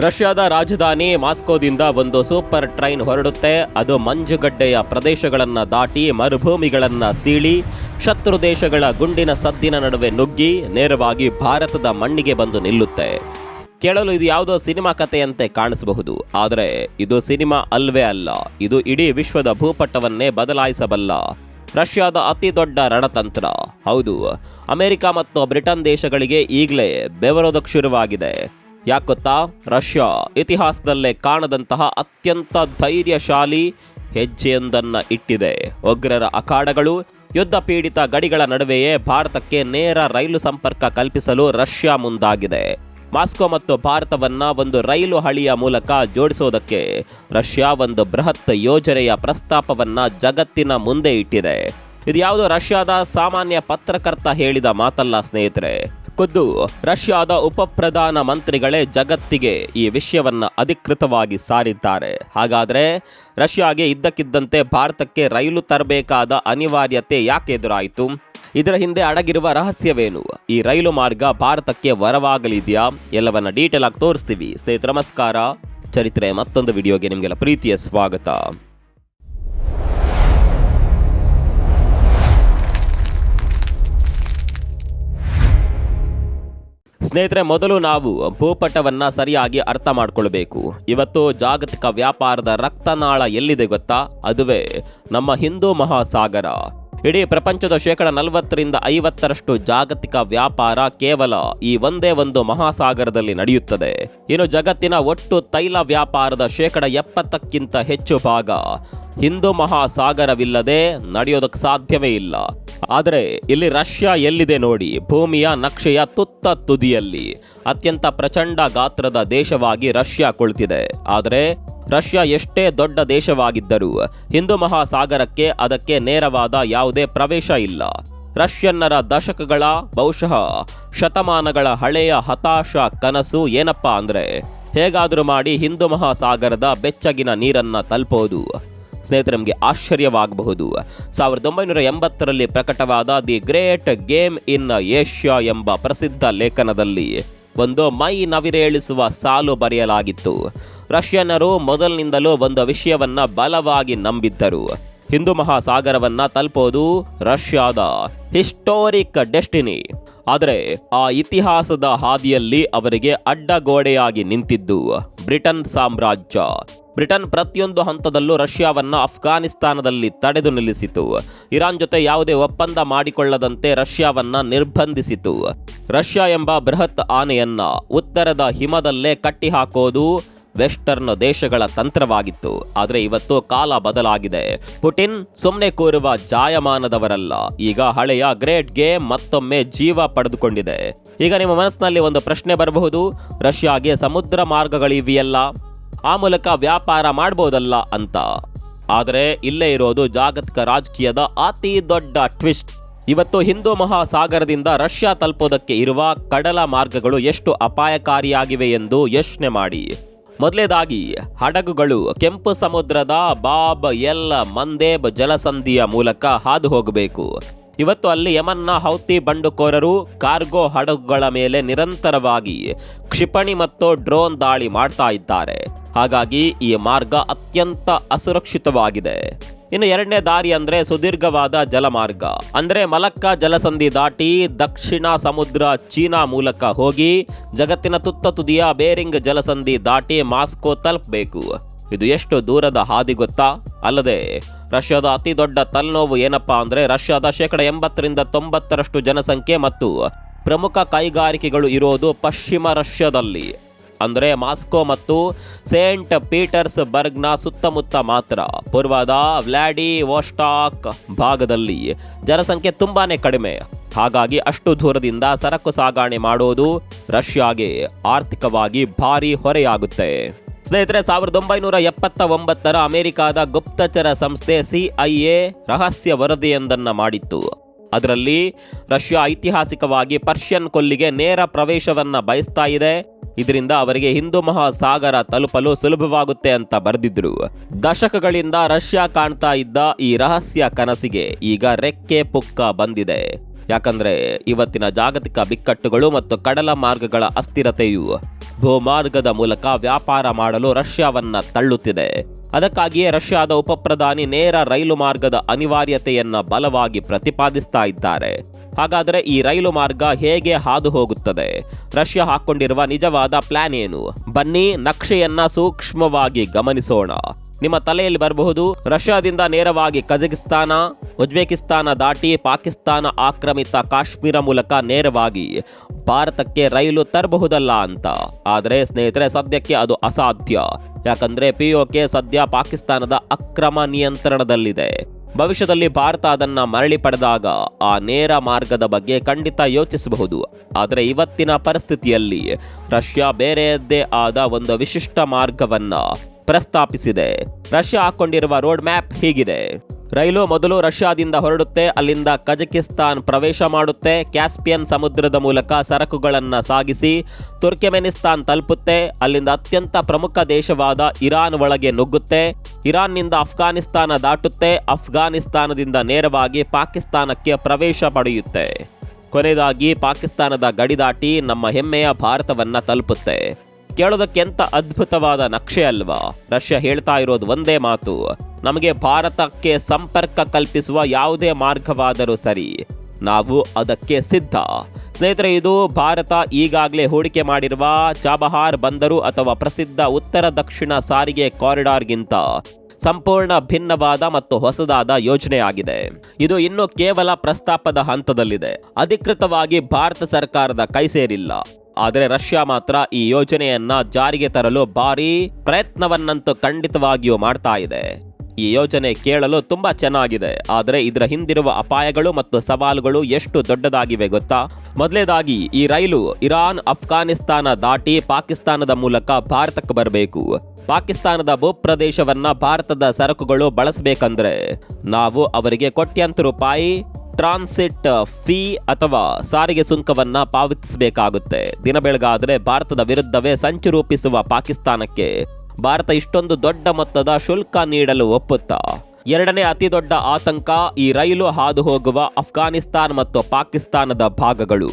ರಷ್ಯಾದ ರಾಜಧಾನಿ ಮಾಸ್ಕೋದಿಂದ ಒಂದು ಸೂಪರ್ ಟ್ರೈನ್ ಹೊರಡುತ್ತೆ. ಅದು ಮಂಜುಗಡ್ಡೆಯ ಪ್ರದೇಶಗಳನ್ನು ದಾಟಿ ಮರುಭೂಮಿಗಳನ್ನು ಸೀಳಿ ಶತ್ರು ದೇಶಗಳ ಗುಂಡಿನ ಸದ್ದಿನ ನಡುವೆ ನುಗ್ಗಿ ನೇರವಾಗಿ ಭಾರತದ ಮಣ್ಣಿಗೆ ಬಂದು ನಿಲ್ಲುತ್ತೆ. ಕೇಳಲು ಇದು ಯಾವುದೋ ಸಿನಿಮಾ ಕಥೆಯಂತೆ ಕಾಣಿಸಬಹುದು, ಆದರೆ ಇದು ಸಿನಿಮಾ ಅಲ್ವೇ ಅಲ್ಲ. ಇದು ಇಡೀ ವಿಶ್ವದ ಭೂಪಟವನ್ನೇ ಬದಲಾಯಿಸಬಲ್ಲ ರಷ್ಯಾದ ಅತಿ ದೊಡ್ಡ ರಣತಂತ್ರ. ಹೌದು, ಅಮೆರಿಕ ಮತ್ತು ಬ್ರಿಟನ್ ದೇಶಗಳಿಗೆ ಈಗಲೇ ಬೆವರೋದಕ್ಕೆ ಶುರುವಾಗಿದೆ. ಯಾಕೊತ್ತಾ? ರಷ್ಯಾ ಇತಿಹಾಸದಲ್ಲೇ ಕಾಣದಂತಹ ಅತ್ಯಂತ ಧೈರ್ಯಶಾಲಿ ಹೆಜ್ಜೆಯೊಂದನ್ನು ಇಟ್ಟಿದೆ. ಉಗ್ರರ ಅಖಾಡಗಳು, ಯುದ್ಧ ಪೀಡಿತ ಗಡಿಗಳ ನಡುವೆಯೇ ಭಾರತಕ್ಕೆ ನೇರ ರೈಲು ಸಂಪರ್ಕ ಕಲ್ಪಿಸಲು ರಷ್ಯಾ ಮುಂದಾಗಿದೆ. ಮಾಸ್ಕೋ ಮತ್ತು ಭಾರತವನ್ನ ಒಂದು ರೈಲು ಹಳಿಯ ಮೂಲಕ ಜೋಡಿಸೋದಕ್ಕೆ ರಷ್ಯಾ ಒಂದು ಬೃಹತ್ ಯೋಜನೆಯ ಪ್ರಸ್ತಾಪವನ್ನ ಜಗತ್ತಿನ ಮುಂದೆ ಇಟ್ಟಿದೆ. ಇದು ಯಾವುದೋ ರಷ್ಯಾದ ಸಾಮಾನ್ಯ ಪತ್ರಕರ್ತ ಹೇಳಿದ ಮಾತಲ್ಲ ಸ್ನೇಹಿತರೆ. ಖುದ್ದು ರಷ್ಯಾದ ಉಪಪ್ರಧಾನ ಮಂತ್ರಿಗಳೇ ಜಗತ್ತಿಗೆ ಈ ವಿಷಯವನ್ನ ಅಧಿಕೃತವಾಗಿ ಸಾರಿದ್ದಾರೆ. ಹಾಗಾದ್ರೆ ರಷ್ಯಾಗೆ ಇದ್ದಕ್ಕಿದ್ದಂತೆ ಭಾರತಕ್ಕೆ ರೈಲು ತರಬೇಕಾದ ಅನಿವಾರ್ಯತೆ ಯಾಕೆ ಎದುರಾಯಿತು? ಇದರ ಹಿಂದೆ ಅಡಗಿರುವ ರಹಸ್ಯವೇನು? ಈ ರೈಲು ಮಾರ್ಗ ಭಾರತಕ್ಕೆ ವರವಾಗಲಿದೆಯಾ? ಎಲ್ಲವನ್ನ ಡೀಟೇಲ್ ಆಗಿ ತೋರಿಸ್ತೀವಿ. ಸ್ನೇಹಿತರೆ ನಮಸ್ಕಾರ. ಚರಿತ್ರೆ ಮತ್ತೊಂದು ವಿಡಿಯೋಗೆ ನಿಮಗೆಲ್ಲ ಪ್ರೀತಿಯ ಸ್ವಾಗತ. ಸ್ನೇಹಿತರೆ, ಮೊದಲು ನಾವು ಭೂಪಟವನ್ನ ಸರಿಯಾಗಿ ಅರ್ಥ ಮಾಡ್ಕೊಳ್ಬೇಕು. ಇವತ್ತು ಜಾಗತಿಕ ವ್ಯಾಪಾರದ ರಕ್ತನಾಳ ಎಲ್ಲಿದೆ ಗೊತ್ತಾ? ಅದುವೇ ನಮ್ಮ ಹಿಂದೂ ಮಹಾಸಾಗರ. ಇಡೀ ಪ್ರಪಂಚದ 40-50% ಜಾಗತಿಕ ವ್ಯಾಪಾರ ಕೇವಲ ಈ ಒಂದೇ ಒಂದು ಮಹಾಸಾಗರದಲ್ಲಿ ನಡೆಯುತ್ತದೆ. ಇನ್ನು ಜಗತ್ತಿನ ಒಟ್ಟು ತೈಲ ವ್ಯಾಪಾರದ 70%ಕ್ಕಿಂತ ಹೆಚ್ಚು ಭಾಗ ಹಿಂದೂ ಮಹಾಸಾಗರವಿಲ್ಲದೆ ನಡೆಯೋದಕ್ಕೆ ಸಾಧ್ಯವೇ ಇಲ್ಲ. ಆದರೆ ಇಲ್ಲಿ ರಷ್ಯಾ ಎಲ್ಲಿದೆ ನೋಡಿ? ಭೂಮಿಯ ನಕ್ಷೆಯ ತುತ್ತ ತುದಿಯಲ್ಲಿ ಅತ್ಯಂತ ಪ್ರಚಂಡ ಗಾತ್ರದ ದೇಶವಾಗಿ ರಷ್ಯಾ ಕುಳಿತಿದೆ. ಆದರೆ ರಷ್ಯಾ ಎಷ್ಟೇ ದೊಡ್ಡ ದೇಶವಾಗಿದ್ದರೂ ಹಿಂದೂ ಮಹಾಸಾಗರಕ್ಕೆ ಅದಕ್ಕೆ ನೇರವಾದ ಯಾವುದೇ ಪ್ರವೇಶ ಇಲ್ಲ. ರಷ್ಯನ್ನರ ದಶಕಗಳ, ಬಹುಶಃ ಶತಮಾನಗಳ ಹಳೆಯ ಹತಾಶ ಕನಸು ಏನಪ್ಪಾ ಅಂದ್ರೆ ಹೇಗಾದರೂ ಮಾಡಿ ಹಿಂದೂ ಮಹಾಸಾಗರದ ಬೆಚ್ಚಗಿನ ನೀರನ್ನ ತಲುಪೋದು. ಸ್ನೇಹಿತರೆ, ನಮಗೆ ಆಶ್ಚರ್ಯವಾಗಬಹುದು. 1980ರಲ್ಲಿ ಪ್ರಕಟವಾದ the great game in Asia ಎಂಬ ಪ್ರಸಿದ್ಧ ಲೇಖನದಲ್ಲಿ ಒಂದು ಮೈ ನವಿರೇಳಿಸುವ ಸಾಲು ಬರೆಯಲಾಗಿತ್ತು. ರಷ್ಯನ್ನರು ಮೊದಲಿನಿಂದಲೂ ಒಂದು ವಿಷಯವನ್ನ ಬಲವಾಗಿ ನಂಬಿದ್ದರು. ಹಿಂದೂ ಮಹಾಸಾಗರವನ್ನ ತಲುಪೋದು ರಷ್ಯಾದ ಹಿಸ್ಟೋರಿಕ್ ಡೆಸ್ಟಿನಿ. ಆದರೆ ಆ ಇತಿಹಾಸದ ಹಾದಿಯಲ್ಲಿ ಅವರಿಗೆ ಅಡ್ಡಗೋಡೆಯಾಗಿ ನಿಂತಿದ್ದು ಬ್ರಿಟನ್ ಸಾಮ್ರಾಜ್ಯ. ಬ್ರಿಟನ್ ಪ್ರತಿಯೊಂದು ಹಂತದಲ್ಲೂ ರಷ್ಯಾವನ್ನ ಅಫ್ಘಾನಿಸ್ತಾನದಲ್ಲಿ ತಡೆದು ನಿಲ್ಲಿಸಿತು. ಇರಾನ್ ಜೊತೆ ಯಾವುದೇ ಒಪ್ಪಂದ ಮಾಡಿಕೊಳ್ಳದಂತೆ ರಷ್ಯಾವನ್ನ ನಿರ್ಬಂಧಿಸಿತು. ರಷ್ಯಾ ಎಂಬ ಬೃಹತ್ ಆನೆಯನ್ನ ಉತ್ತರದ ಹಿಮದಲ್ಲೇ ಕಟ್ಟಿ ಹಾಕೋದು ವೆಸ್ಟರ್ನ್ ದೇಶಗಳ ತಂತ್ರವಾಗಿತ್ತು. ಆದರೆ ಇವತ್ತು ಕಾಲ ಬದಲಾಗಿದೆ. ಪುಟಿನ್ ಸುಮ್ಮನೆ ಕೂರುವ ಜಾಯಮಾನದವರಲ್ಲ. ಈಗ ಹಳೆಯ ಗ್ರೇಟ್ ಗೇಮ್ ಮತ್ತೊಮ್ಮೆ ಜೀವ ಪಡೆದುಕೊಂಡಿದೆ. ಈಗ ನಿಮ್ಮ ಮನಸ್ಸಿನಲ್ಲಿ ಒಂದು ಪ್ರಶ್ನೆ ಬರಬಹುದು, ರಷ್ಯಾಗೆ ಸಮುದ್ರ ಮಾರ್ಗಗಳಿವೆಯಲ್ಲ, ಆ ಮೂಲಕ ವ್ಯಾಪಾರ ಮಾಡಬಹುದಲ್ಲ ಅಂತ. ಆದರೆ ಇಲ್ಲೇ ಇರೋದು ಜಾಗತಿಕ ರಾಜಕೀಯದ ಅತಿ ದೊಡ್ಡ ಟ್ವಿಸ್ಟ್. ಇವತ್ತು ಹಿಂದೂ ಮಹಾಸಾಗರದಿಂದ ರಷ್ಯಾ ತಲುಪೋದಕ್ಕೆ ಇರುವ ಕಡಲ ಮಾರ್ಗಗಳು ಎಷ್ಟು ಅಪಾಯಕಾರಿಯಾಗಿವೆ ಎಂದು ಯೋಚನೆ ಮಾಡಿ. ಮೊದಲೇದಾಗಿ ಹಡಗುಗಳು ಕೆಂಪು ಸಮುದ್ರದ ಬಾಬ್ ಎಲ್ ಮಂದೇಬ್ ಜಲಸಂಧಿಯ ಮೂಲಕ ಹಾದು ಹೋಗಬೇಕು. ಇವತ್ತು ಅಲ್ಲಿ ಯಮನ್ನ ಹೌತಿ ಬಂಡುಕೋರರು ಕಾರ್ಗೋ ಹಡಗುಗಳ ಮೇಲೆ ನಿರಂತರವಾಗಿ ಕ್ಷಿಪಣಿ ಮತ್ತು ಡ್ರೋನ್ ದಾಳಿ ಮಾಡ್ತಾ ಇದ್ದಾರೆ. ಹಾಗಾಗಿ ಈ ಮಾರ್ಗ ಅತ್ಯಂತ ಅಸುರಕ್ಷಿತವಾಗಿದೆ. ಇನ್ನು ಎರಡನೇ ದಾರಿ ಅಂದ್ರೆ ಸುದೀರ್ಘವಾದ ಜಲಮಾರ್ಗ. ಅಂದ್ರೆ ಮಲಕ್ಕಾ ಜಲಸಂಧಿ ದಾಟಿ ದಕ್ಷಿಣ ಸಮುದ್ರ ಚೀನಾ ಮೂಲಕ ಹೋಗಿ ಜಗತ್ತಿನ ತುತ್ತ ತುದಿಯ ಬೇರಿಂಗ್ ಜಲಸಂಧಿ ದಾಟಿ ಮಾಸ್ಕೋ ತಲುಪಬೇಕು. ಇದು ಎಷ್ಟು ದೂರದ ಹಾದಿ ಗೊತ್ತಾ? ಅಲ್ಲದೆ ರಷ್ಯಾದ ಅತಿ ದೊಡ್ಡ ತಲೆನೋವು ಏನಪ್ಪಾ ಅಂದ್ರೆ ರಷ್ಯಾದ 80-90% ಜನಸಂಖ್ಯೆ ಮತ್ತು ಪ್ರಮುಖ ಕೈಗಾರಿಕೆಗಳು ಇರೋದು ಪಶ್ಚಿಮ ರಷ್ಯಾದಲ್ಲಿ. ಅಂದರೆ ಮಾಸ್ಕೋ ಮತ್ತು ಸೇಂಟ್ ಪೀಟರ್ಸ್ ಬರ್ಗ್ನ ಸುತ್ತಮುತ್ತ ಮಾತ್ರ. ಪೂರ್ವದ ವ್ಲಾಡಿವೋಸ್ಟಾಕ್ ಭಾಗದಲ್ಲಿ ಜನಸಂಖ್ಯೆ ತುಂಬಾನೇ ಕಡಿಮೆ. ಹಾಗಾಗಿ ಅಷ್ಟು ದೂರದಿಂದ ಸರಕು ಸಾಗಣೆ ಮಾಡೋದು ರಷ್ಯಾಗೆ ಆರ್ಥಿಕವಾಗಿ ಭಾರಿ ಹೊರೆಯಾಗುತ್ತೆ. ಸ್ನೇಹಿತರೆ, 1979ರ ಅಮೆರಿಕಾದ ಗುಪ್ತಚರ ಸಂಸ್ಥೆ CIA ರಹಸ್ಯ ವರದಿಯೊಂದನ್ನ ಮಾಡಿತ್ತು. ಅದರಲ್ಲಿ ರಷ್ಯಾ ಐತಿಹಾಸಿಕವಾಗಿ ಪರ್ಷಿಯನ್ ಕೊಲ್ಲಿಗೆ ನೇರ ಪ್ರವೇಶವನ್ನ ಬಯಸ್ತಾ ಇದೆ. ಇದರಿಂದ ಅವರಿಗೆ ಹಿಂದೂ ಮಹಾಸಾಗರ ತಲುಪಲು ಸುಲಭವಾಗುತ್ತೆ ಅಂತ ಬರೆದಿದ್ರು. ದಶಕಗಳಿಂದ ರಷ್ಯಾ ಕಾಣ್ತಾ ಇದ್ದ ಈ ರಹಸ್ಯ ಕನಸಿಗೆ ಈಗ ರೆಕ್ಕೆ ಪುಕ್ಕ ಬಂದಿದೆ. ಯಾಕಂದ್ರೆ ಇವತ್ತಿನ ಜಾಗತಿಕ ಬಿಕ್ಕಟ್ಟುಗಳು ಮತ್ತು ಕಡಲ ಮಾರ್ಗಗಳ ಅಸ್ಥಿರತೆಯು ಭೂಮಾರ್ಗದ ಮೂಲಕ ವ್ಯಾಪಾರ ಮಾಡಲು ರಷ್ಯಾವನ್ನ ತಳ್ಳುತ್ತಿದೆ. ಅದಕ್ಕಾಗಿಯೇ ರಷ್ಯಾದ ಉಪಪ್ರಧಾನಿ ನೇರ ರೈಲು ಮಾರ್ಗದ ಅನಿವಾರ್ಯತೆಯನ್ನ ಬಲವಾಗಿ ಪ್ರತಿಪಾದಿಸ್ತಾ ಇದ್ದಾರೆ. ಹಾಗಾದರೆ ಈ ರೈಲು ಮಾರ್ಗ ಹೇಗೆ ಹಾದು ಹೋಗುತ್ತದೆ? ರಷ್ಯಾ ಹಾಕೊಂಡಿರುವ ನಿಜವಾದ ಪ್ಲಾನ್ ಏನು? ಬನ್ನಿ ನಕ್ಷೆಯನ್ನ ಸೂಕ್ಷ್ಮವಾಗಿ ಗಮನಿಸೋಣ. ನಿಮ್ಮ ತಲೆಯಲ್ಲಿ ಬರಬಹುದು, ರಷ್ಯಾದಿಂದ ನೇರವಾಗಿ ಕಜಕಿಸ್ತಾನ, ಉಜ್ಬೇಕಿಸ್ತಾನ ದಾಟಿ ಪಾಕಿಸ್ತಾನ ಆಕ್ರಮಿತ ಕಾಶ್ಮೀರ ಮೂಲಕ ನೇರವಾಗಿ ಭಾರತಕ್ಕೆ ರೈಲು ತರಬಹುದಲ್ಲ ಅಂತ. ಆದರೆ ಸ್ನೇಹಿತರೆ, ಸದ್ಯಕ್ಕೆ ಅದು ಅಸಾಧ್ಯ. ಯಾಕಂದ್ರೆ POK ಸದ್ಯ ಪಾಕಿಸ್ತಾನದ ಅಕ್ರಮ ನಿಯಂತ್ರಣದಲ್ಲಿದೆ. ಭವಿಷ್ಯದಲ್ಲಿ ಭಾರತ ಅದನ್ನ ಮರಳಿ ಪಡೆದಾಗ ಆ ನೇರ ಮಾರ್ಗದ ಬಗ್ಗೆ ಖಂಡಿತ ಯೋಚಿಸಬಹುದು. ಆದರೆ ಇವತ್ತಿನ ಪರಿಸ್ಥಿತಿಯಲ್ಲಿ ರಷ್ಯಾ ಬೇರೆಯದ್ದೇ ಆದ ಒಂದು ವಿಶಿಷ್ಟ ಮಾರ್ಗವನ್ನ ಪ್ರಸ್ತಾಪಿಸಿದೆ. ರಷ್ಯಾ ಹಾಕೊಂಡಿರುವ ರೋಡ್ ಮ್ಯಾಪ್ ಹೀಗಿದೆ. ರೈಲು ಮೊದಲು ರಷ್ಯಾದಿಂದ ಹೊರಡುತ್ತೆ, ಅಲ್ಲಿಂದ ಕಜಕಿಸ್ತಾನ್ ಪ್ರವೇಶ ಮಾಡುತ್ತೆ, ಕ್ಯಾಸ್ಪಿಯನ್ ಸಮುದ್ರದ ಮೂಲಕ ಸರಕುಗಳನ್ನು ಸಾಗಿಸಿ ತುರ್ಕಮೆನಿಸ್ತಾನ್ ತಲುಪುತ್ತೆ, ಅಲ್ಲಿಂದ ಅತ್ಯಂತ ಪ್ರಮುಖ ದೇಶವಾದ ಇರಾನ್ ಒಳಗೆ ನುಗ್ಗುತ್ತೆ, ಇರಾನ್ನಿಂದ ಅಫ್ಘಾನಿಸ್ತಾನ ದಾಟುತ್ತೆ, ಅಫ್ಘಾನಿಸ್ತಾನದಿಂದ ನೇರವಾಗಿ ಪಾಕಿಸ್ತಾನಕ್ಕೆ ಪ್ರವೇಶ ಪಡೆಯುತ್ತೆ. ಕೊನೆಯದಾಗಿ ಪಾಕಿಸ್ತಾನದ ಗಡಿ ದಾಟಿ ನಮ್ಮ ಹೆಮ್ಮೆಯ ಭಾರತವನ್ನ ತಲುಪುತ್ತೆ. ಕೇಳೋದಕ್ಕೆ ಎಂತ ಅದ್ಭುತವಾದ ನಕ್ಷೆ ಅಲ್ವಾ? ರಷ್ಯಾ ಹೇಳ್ತಾ ಇರೋದು ಒಂದೇ ಮಾತು, ನಮಗೆ ಭಾರತಕ್ಕೆ ಸಂಪರ್ಕ ಕಲ್ಪಿಸುವ ಯಾವುದೇ ಮಾರ್ಗವಾದರೂ ಸರಿ, ನಾವು ಅದಕ್ಕೆ ಸಿದ್ಧ. ಸ್ನೇಹಿತರೆ, ಇದು ಭಾರತ ಈಗಾಗಲೇ ಹೂಡಿಕೆ ಮಾಡಿರುವ ಚಾಬಹಾರ್ ಬಂದರು ಅಥವಾ ಪ್ರಸಿದ್ಧ ಉತ್ತರ ದಕ್ಷಿಣ ಸಾರಿಗೆ ಕಾರಿಡಾರ್ಗಿಂತ ಸಂಪೂರ್ಣ ಭಿನ್ನವಾದ ಮತ್ತು ಹೊಸದಾದ ಯೋಜನೆಯಾಗಿದೆ. ಇದು ಇನ್ನು ಕೇವಲ ಪ್ರಸ್ತಾಪದ ಹಂತದಲ್ಲಿದೆ. ಅಧಿಕೃತವಾಗಿ ಭಾರತ ಸರ್ಕಾರದ ಕೈ ಸೇರಿಲ್ಲ. ಆದರೆ ರಷ್ಯಾ ಮಾತ್ರ ಈ ಯೋಜನೆಯನ್ನ ಜಾರಿಗೆ ತರಲು ಭಾರೀ ಪ್ರಯತ್ನವನ್ನಂತೂ ಖಂಡಿತವಾಗಿಯೂ ಮಾಡ್ತಾ ಇದೆ. ಈ ಯೋಜನೆ ಕೇಳಲು ತುಂಬಾ ಚೆನ್ನಾಗಿದೆ, ಆದರೆ ಇದರ ಹಿಂದಿರುವ ಅಪಾಯಗಳು ಮತ್ತು ಸವಾಲುಗಳು ಎಷ್ಟು ದೊಡ್ಡದಾಗಿವೆ ಗೊತ್ತಾ? ಮೊದಲನೇದಾಗಿ, ಈ ರೈಲು ಇರಾನ್, ಅಫ್ಘಾನಿಸ್ತಾನ ದಾಟಿ ಪಾಕಿಸ್ತಾನದ ಮೂಲಕ ಭಾರತಕ್ಕೆ ಬರಬೇಕು. ಪಾಕಿಸ್ತಾನದ ಭೂಪ್ರದೇಶವನ್ನ ಭಾರತದ ಸರಕುಗಳು ಬಳಸಬೇಕಂದ್ರೆ ನಾವು ಅವರಿಗೆ ಕೋಟ್ಯಾಂತರ ರೂಪಾಯಿ ಟ್ರಾನ್ಸಿಟ್ ಫೀ ಅಥವಾ ಸಾರಿಗೆ ಸುಂಕವನ್ನ ಪಾವತಿಸಬೇಕಾಗುತ್ತೆ. ದಿನ ಬೆಳಗಾದ್ರೆ ಭಾರತದ ವಿರುದ್ಧವೇ ಸಂಚು ರೂಪಿಸುವ ಪಾಕಿಸ್ತಾನಕ್ಕೆ ಭಾರತ ಇಷ್ಟೊಂದು ದೊಡ್ಡ ಮೊತ್ತದ ಶುಲ್ಕ ನೀಡಲು ಒಪ್ಪುತ್ತಾ? ಎರಡನೇ ಅತಿ ದೊಡ್ಡ ಆತಂಕ, ಈ ರೈಲು ಹಾದು ಹೋಗುವ ಅಫ್ಘಾನಿಸ್ತಾನ್ ಮತ್ತು ಪಾಕಿಸ್ತಾನದ ಭಾಗಗಳು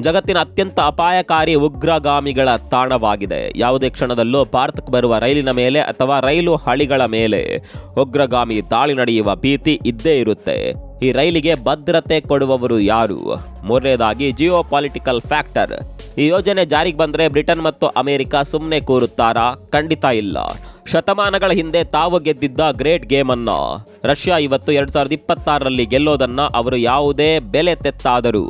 ಜಗತ್ತಿನ ಅತ್ಯಂತ ಅಪಾಯಕಾರಿ ಉಗ್ರಗಾಮಿಗಳ ತಾಣವಾಗಿದೆ. ಯಾವುದೇ ಕ್ಷಣದಲ್ಲೂ ಭಾರತಕ್ಕೆ ಬರುವ ರೈಲಿನ ಮೇಲೆ ಅಥವಾ ರೈಲು ಹಳಿಗಳ ಮೇಲೆ ಉಗ್ರಗಾಮಿ ದಾಳಿ ನಡೆಯುವ ಭೀತಿ ಇದ್ದೇ ಇರುತ್ತೆ. ಈ ರೈಲಿಗೆ ಭದ್ರತೆ ಕೊಡುವವರು ಯಾರು? ಮೂರನೇದಾಗಿ, ಜಿಯೋ ಪಾಲಿಟಿಕಲ್ ಫ್ಯಾಕ್ಟರ್. ಈ ಯೋಜನೆ ಜಾರಿಗೆ ಬಂದ್ರೆ ಬ್ರಿಟನ್ ಮತ್ತು ಅಮೆರಿಕ ಸುಮ್ಮನೆ ಕೂರುತ್ತಾರಾ? ಖಂಡಿತ ಇಲ್ಲ. ಶತಮಾನಗಳ ಹಿಂದೆ ತಾವು ಗೆದ್ದಿದ್ದ ಗ್ರೇಟ್ ಗೇಮ್ ಅನ್ನ ರಷ್ಯಾ ಇವತ್ತು 2026ರಲ್ಲಿ ಗೆಲ್ಲೋದನ್ನ ಅವರು ಯಾವುದೇ ಬೆಲೆ ತೆತ್ತಾದರೂ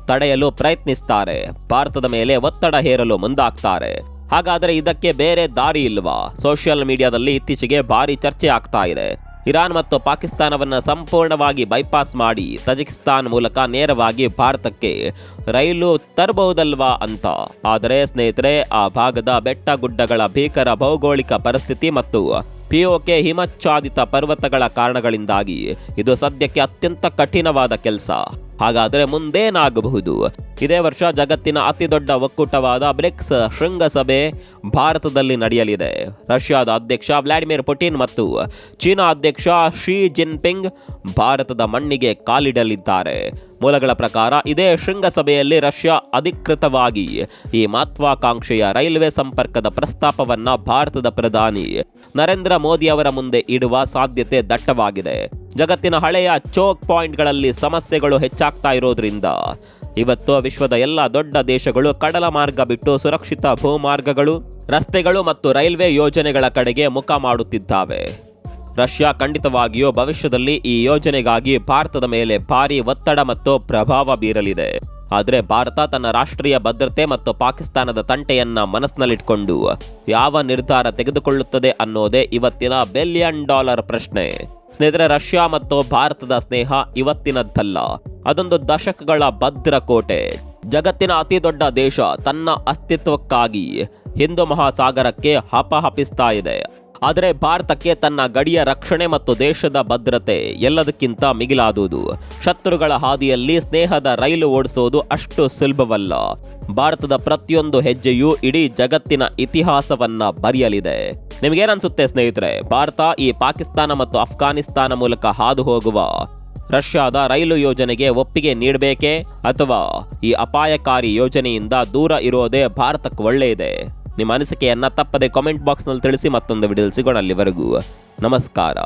ತಡೆಯಲು ಪ್ರಯತ್ನಿಸ್ತಾರೆ. ಭಾರತದ ಮೇಲೆ ಒತ್ತಡ ಹೇರಲು ಮುಂದಾಗ್ತಾರೆ. ಹಾಗಾದರೆ ಇದಕ್ಕೆ ಬೇರೆ ದಾರಿ ಇಲ್ವಾ? ಸೋಷಿಯಲ್ ಮೀಡಿಯಾದಲ್ಲಿ ಇತ್ತೀಚೆಗೆ ಭಾರಿ ಚರ್ಚೆ ಆಗ್ತಾ ಇದೆ. ಇರಾನ್ ಮತ್ತು ಪಾಕಿಸ್ತಾನವನ್ನು ಸಂಪೂರ್ಣವಾಗಿ ಬೈಪಾಸ್ ಮಾಡಿ ತಜಿಕಿಸ್ತಾನ್ ಮೂಲಕ ನೇರವಾಗಿ ಭಾರತಕ್ಕೆ ರೈಲು ತರಬಹುದಲ್ವಾ ಅಂತ. ಆದರೆ ಸ್ನೇಹಿತರೆ, ಆ ಭಾಗದ ಬೆಟ್ಟ ಗುಡ್ಡಗಳ ಭೀಕರ ಭೌಗೋಳಿಕ ಪರಿಸ್ಥಿತಿ ಮತ್ತು POK ಹಿಮಚ್ಛಾದಿತ ಪರ್ವತಗಳ ಕಾರಣಗಳಿಂದಾಗಿ ಇದು ಸದ್ಯಕ್ಕೆ ಅತ್ಯಂತ ಕಠಿಣವಾದ ಕೆಲಸ. ಹಾಗಾದರೆ ಮುಂದೇನಾಗಬಹುದು? ಇದೇ ವರ್ಷ ಜಗತ್ತಿನ ಅತಿ ದೊಡ್ಡ ಒಕ್ಕೂಟವಾದ ಬ್ರಿಕ್ಸ್ ಶೃಂಗಸಭೆ ಭಾರತದಲ್ಲಿ ನಡೆಯಲಿದೆ. ರಷ್ಯಾದ ಅಧ್ಯಕ್ಷ ವ್ಲಾಡಿಮಿರ್ ಪುಟಿನ್ ಮತ್ತು ಚೀನಾ ಅಧ್ಯಕ್ಷ ಶಿ ಜಿನ್ಪಿಂಗ್ ಭಾರತದ ಮಣ್ಣಿಗೆ ಕಾಲಿಡಲಿದ್ದಾರೆ. ಮೂಲಗಳ ಪ್ರಕಾರ ಇದೇ ಶೃಂಗಸಭೆಯಲ್ಲಿ ರಷ್ಯಾ ಅಧಿಕೃತವಾಗಿ ಈ ಮಹತ್ವಾಕಾಂಕ್ಷೆಯ ರೈಲ್ವೆ ಸಂಪರ್ಕದ ಪ್ರಸ್ತಾಪವನ್ನ ಭಾರತದ ಪ್ರಧಾನಿ ನರೇಂದ್ರ ಮೋದಿ ಅವರ ಮುಂದೆ ಇಡುವ ಸಾಧ್ಯತೆ ದಟ್ಟವಾಗಿದೆ. ಜಗತ್ತಿನ ಹಳೆಯ ಚೋಕ್ ಪಾಯಿಂಟ್ಗಳಲ್ಲಿ ಸಮಸ್ಯೆಗಳು ಹೆಚ್ಚಾಗ್ತಾ ಇರೋದ್ರಿಂದ ಇವತ್ತು ವಿಶ್ವದ ಎಲ್ಲ ದೊಡ್ಡ ದೇಶಗಳು ಕಡಲ ಮಾರ್ಗ ಬಿಟ್ಟು ಸುರಕ್ಷಿತ ಭೂಮಾರ್ಗಗಳು, ರಸ್ತೆಗಳು ಮತ್ತು ರೈಲ್ವೆ ಯೋಜನೆಗಳ ಕಡೆಗೆ ಮುಖ ಮಾಡುತ್ತಿದ್ದಾವೆ. ರಷ್ಯಾ ಖಂಡಿತವಾಗಿಯೂ ಭವಿಷ್ಯದಲ್ಲಿ ಈ ಯೋಜನೆಗಾಗಿ ಭಾರತದ ಮೇಲೆ ಭಾರಿ ಒತ್ತಡ ಮತ್ತು ಪ್ರಭಾವ ಬೀರಲಿದೆ. ಆದರೆ ಭಾರತ ತನ್ನ ರಾಷ್ಟ್ರೀಯ ಭದ್ರತೆ ಮತ್ತು ಪಾಕಿಸ್ತಾನದ ತಂಟೆಯನ್ನ ಮನಸ್ಸಿನಲ್ಲಿಟ್ಕೊಂಡು ಯಾವ ನಿರ್ಧಾರ ತೆಗೆದುಕೊಳ್ಳುತ್ತದೆ ಅನ್ನೋದೇ ಇವತ್ತಿನ $1 ಬಿಲಿಯನ್ ಪ್ರಶ್ನೆ. ಸ್ನೇಹಿತರೆ, ರಷ್ಯಾ ಮತ್ತು ಭಾರತದ ಸ್ನೇಹ ಇವತ್ತಿನದ್ದಲ್ಲ, ಅದೊಂದು ದಶಕಗಳ ಭದ್ರಕೋಟೆ. ಜಗತ್ತಿನ ಅತಿ ದೊಡ್ಡ ದೇಶ ತನ್ನ ಅಸ್ತಿತ್ವಕ್ಕಾಗಿ ಹಿಂದೂ ಮಹಾಸಾಗರಕ್ಕೆ ಹಪಹಪಿಸ್ತಾ ಇದೆ. ಆದರೆ ಭಾರತಕ್ಕೆ ತನ್ನ ಗಡಿಯ ರಕ್ಷಣೆ ಮತ್ತು ದೇಶದ ಭದ್ರತೆ ಎಲ್ಲದಕ್ಕಿಂತ ಮಿಗಿಲಾದುದು. ಶತ್ರುಗಳ ಹಾದಿಯಲ್ಲಿ ಸ್ನೇಹದ ರೈಲು ಓಡಿಸೋದು ಅಷ್ಟು ಸುಲಭವಲ್ಲ. ಭಾರತದ ಪ್ರತಿಯೊಂದು ಹೆಜ್ಜೆಯೂ ಇಡೀ ಜಗತ್ತಿನ ಇತಿಹಾಸವನ್ನ ಬರೆಯಲಿದೆ. ನಿಮಗೇನನ್ಸುತ್ತೆ ಸ್ನೇಹಿತರೆ? ಭಾರತ ಈ ಪಾಕಿಸ್ತಾನ ಮತ್ತು ಅಫ್ಘಾನಿಸ್ತಾನ ಮೂಲಕ ಹಾದು ಹೋಗುವ ರಷ್ಯಾದ ರೈಲು ಯೋಜನೆಗೆ ಒಪ್ಪಿಗೆ ನೀಡಬೇಕೇ ಅಥವಾ ಈ ಅಪಾಯಕಾರಿ ಯೋಜನೆಯಿಂದ ದೂರ ಇರೋದೇ ಭಾರತಕ್ಕೆ ಒಳ್ಳೆಯದೇ? ನಿಮ್ಮ ಅನಿಸಿಕೆಯನ್ನು ತಪ್ಪದೆ ಕಾಮೆಂಟ್ ಬಾಕ್ಸ್ನಲ್ಲಿ ತಿಳಿಸಿ. ಮತ್ತೊಂದು ವಿಡಿಯೋದಲ್ಲಿ ಸಿಗೋಣ. ಅಲ್ಲಿವರೆಗೂ ನಮಸ್ಕಾರ.